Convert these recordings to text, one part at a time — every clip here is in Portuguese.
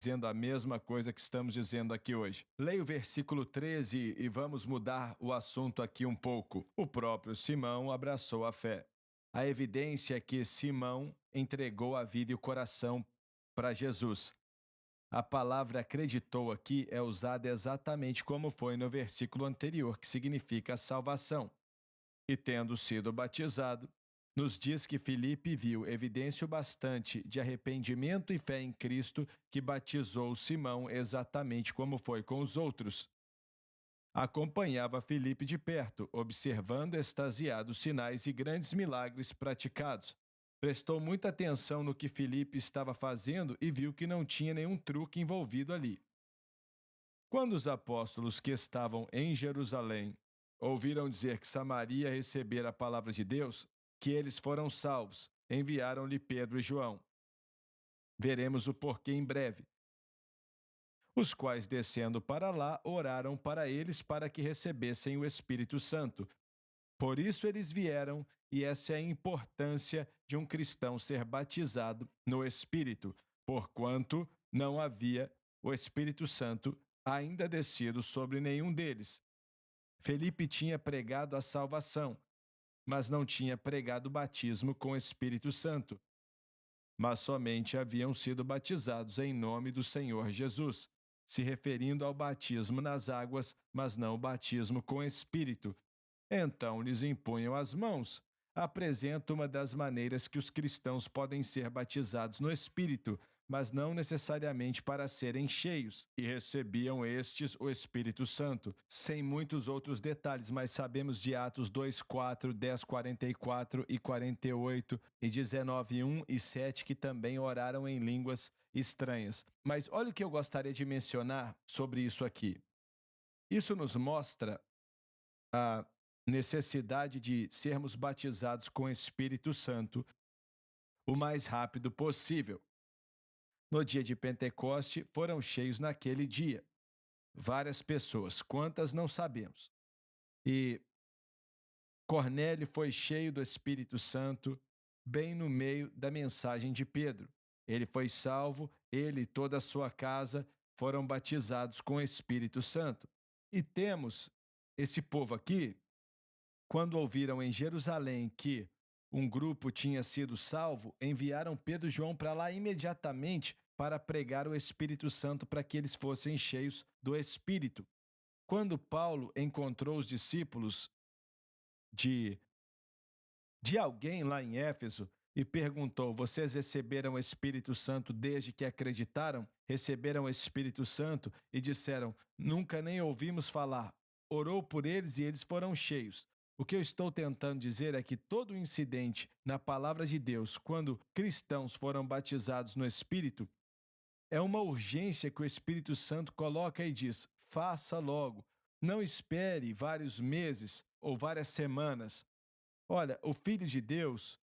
dizendo a mesma coisa que estamos dizendo aqui hoje. Leia o versículo 13 e vamos mudar o assunto aqui um pouco. O próprio Simão abraçou a fé. A evidência é que Simão entregou a vida e o coração para Jesus. A palavra acreditou aqui é usada exatamente como foi no versículo anterior, que significa salvação. E tendo sido batizado, nos diz que Filipe viu evidência o bastante de arrependimento e fé em Cristo que batizou Simão exatamente como foi com os outros. Acompanhava Filipe de perto, observando extasiado os sinais e grandes milagres praticados. Prestou muita atenção no que Filipe estava fazendo e viu que não tinha nenhum truque envolvido ali. Quando os apóstolos que estavam em Jerusalém ouviram dizer que Samaria recebera a palavra de Deus, que eles foram salvos, enviaram-lhe Pedro e João. Veremos o porquê em breve. Os quais, descendo para lá, oraram para eles para que recebessem o Espírito Santo. Por isso eles vieram, e essa é a importância de um cristão ser batizado no Espírito, porquanto não havia o Espírito Santo ainda descido sobre nenhum deles. Felipe tinha pregado a salvação, mas não tinha pregado o batismo com o Espírito Santo, mas somente haviam sido batizados em nome do Senhor Jesus, se referindo ao batismo nas águas, mas não o batismo com o Espírito. Então lhes impunham as mãos. Apresenta uma das maneiras que os cristãos podem ser batizados no Espírito, mas não necessariamente para serem cheios, e recebiam estes o Espírito Santo, sem muitos outros detalhes, mas sabemos de Atos 2:4, 10:44 e 48, e 19:1 e 7 que também oraram em línguas estranhas. Mas olha o que eu gostaria de mencionar sobre isso aqui. Isso nos mostra a necessidade de sermos batizados com o Espírito Santo o mais rápido possível. No dia de Pentecoste, foram cheios naquele dia. Várias pessoas, quantas não sabemos. E Cornélio foi cheio do Espírito Santo bem no meio da mensagem de Pedro. Ele foi salvo, ele e toda a sua casa foram batizados com o Espírito Santo. E temos esse povo aqui, quando ouviram em Jerusalém que um grupo tinha sido salvo, enviaram Pedro e João para lá imediatamente para pregar o Espírito Santo para que eles fossem cheios do Espírito. Quando Paulo encontrou os discípulos de, de alguém lá em Éfeso e perguntou: vocês receberam o Espírito Santo desde que acreditaram? Receberam o Espírito Santo e disseram: nunca nem ouvimos falar. Orou por eles e eles foram cheios. O que eu estou tentando dizer é que todo incidente na palavra de Deus, quando cristãos foram batizados no Espírito, é uma urgência que o Espírito Santo coloca e diz: faça logo. Não espere vários meses ou várias semanas. Olha, o Filho de Deus,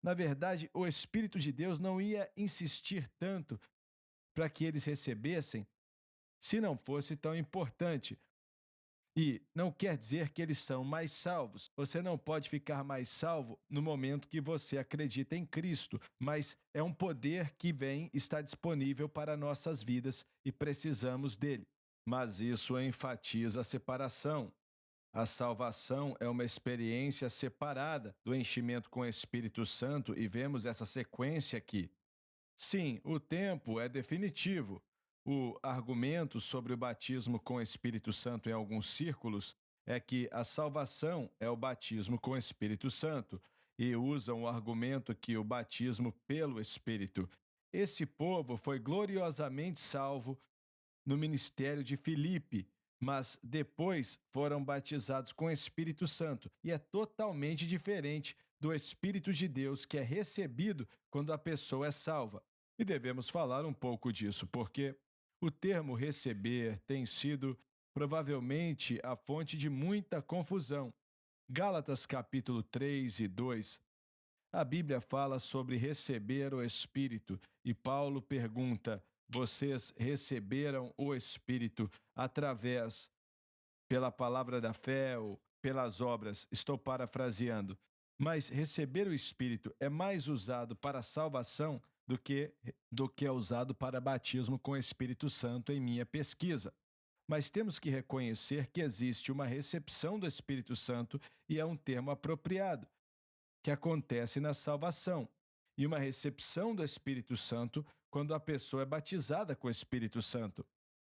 na verdade, o Espírito de Deus não ia insistir tanto para que eles recebessem se não fosse tão importante. E não quer dizer que eles são mais salvos. Você não pode ficar mais salvo no momento que você acredita em Cristo, mas é um poder que vem, está disponível para nossas vidas e precisamos dele. Mas isso enfatiza a separação. A salvação é uma experiência separada do enchimento com o Espírito Santo e vemos essa sequência aqui. Sim, o tempo é definitivo. O argumento sobre o batismo com o Espírito Santo em alguns círculos é que a salvação é o batismo com o Espírito Santo e usam o argumento que o batismo pelo Espírito. Esse povo foi gloriosamente salvo no ministério de Filipe, mas depois foram batizados com o Espírito Santo, e é totalmente diferente do Espírito de Deus que é recebido quando a pessoa é salva. E devemos falar um pouco disso, porque o termo receber tem sido provavelmente a fonte de muita confusão. Gálatas capítulo 3 e 2, a Bíblia fala sobre receber o Espírito e Paulo pergunta: vocês receberam o Espírito através pela palavra da fé ou pelas obras? Estou parafraseando. Mas receber o Espírito é mais usado para a salvação do que é usado para batismo com o Espírito Santo em minha pesquisa. Mas temos que reconhecer que existe uma recepção do Espírito Santo e é um termo apropriado, que acontece na salvação, e uma recepção do Espírito Santo quando a pessoa é batizada com o Espírito Santo.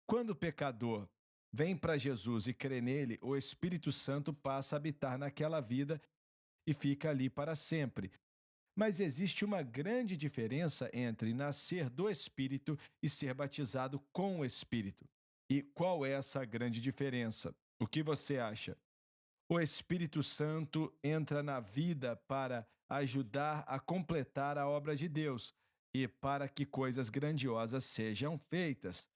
Quando o pecador vem para Jesus e crê nele, o Espírito Santo passa a habitar naquela vida e fica ali para sempre. Mas existe uma grande diferença entre nascer do Espírito e ser batizado com o Espírito. E qual é essa grande diferença? O que você acha? O Espírito Santo entra na vida para ajudar a completar a obra de Deus e para que coisas grandiosas sejam feitas.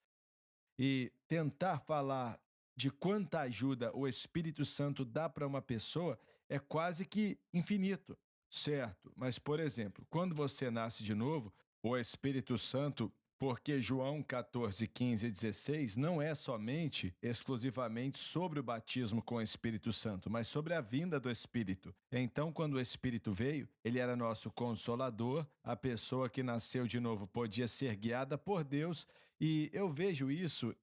E tentar falar de quanta ajuda o Espírito Santo dá para uma pessoa é quase que infinito, certo? Mas, por exemplo, quando você nasce de novo, o Espírito Santo, porque João 14, 15 e 16 não é somente, exclusivamente sobre o batismo com o Espírito Santo, mas sobre a vinda do Espírito. Então, quando o Espírito veio, ele era nosso consolador, a pessoa que nasceu de novo podia ser guiada por Deus, e eu vejo isso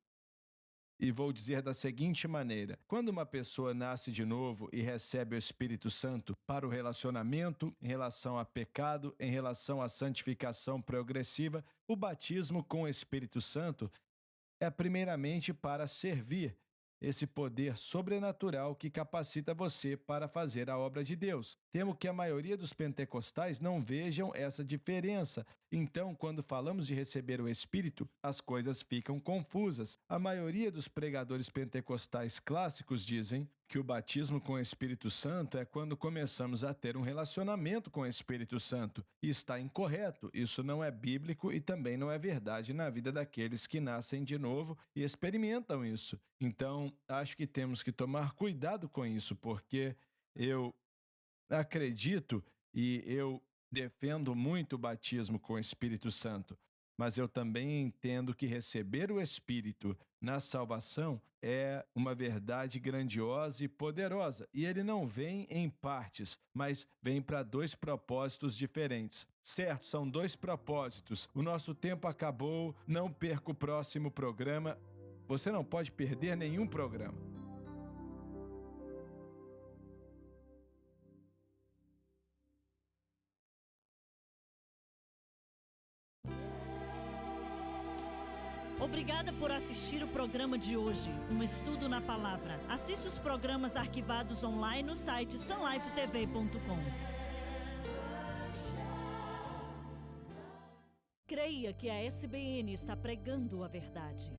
e vou dizer da seguinte maneira: quando uma pessoa nasce de novo e recebe o Espírito Santo para o relacionamento, em relação a pecado, em relação à santificação progressiva, o batismo com o Espírito Santo é primeiramente para servir esse poder sobrenatural que capacita você para fazer a obra de Deus. Temo que a maioria dos pentecostais não vejam essa diferença. Então, quando falamos de receber o Espírito, as coisas ficam confusas. A maioria dos pregadores pentecostais clássicos dizem que o batismo com o Espírito Santo é quando começamos a ter um relacionamento com o Espírito Santo. E está incorreto. Isso não é bíblico e também não é verdade na vida daqueles que nascem de novo e experimentam isso. Então, acho que temos que tomar cuidado com isso, porque eu acredito e eu defendo muito o batismo com o Espírito Santo, mas eu também entendo que receber o Espírito na salvação é uma verdade grandiosa e poderosa, e ele não vem em partes, mas vem para dois propósitos diferentes. Certo, são dois propósitos. O nosso tempo acabou, não perca o próximo programa. Você não pode perder nenhum programa. Obrigada por assistir o programa de hoje, um estudo na palavra. Assista os programas arquivados online no site sunlifetv.com. Creia que a SBN está pregando a verdade.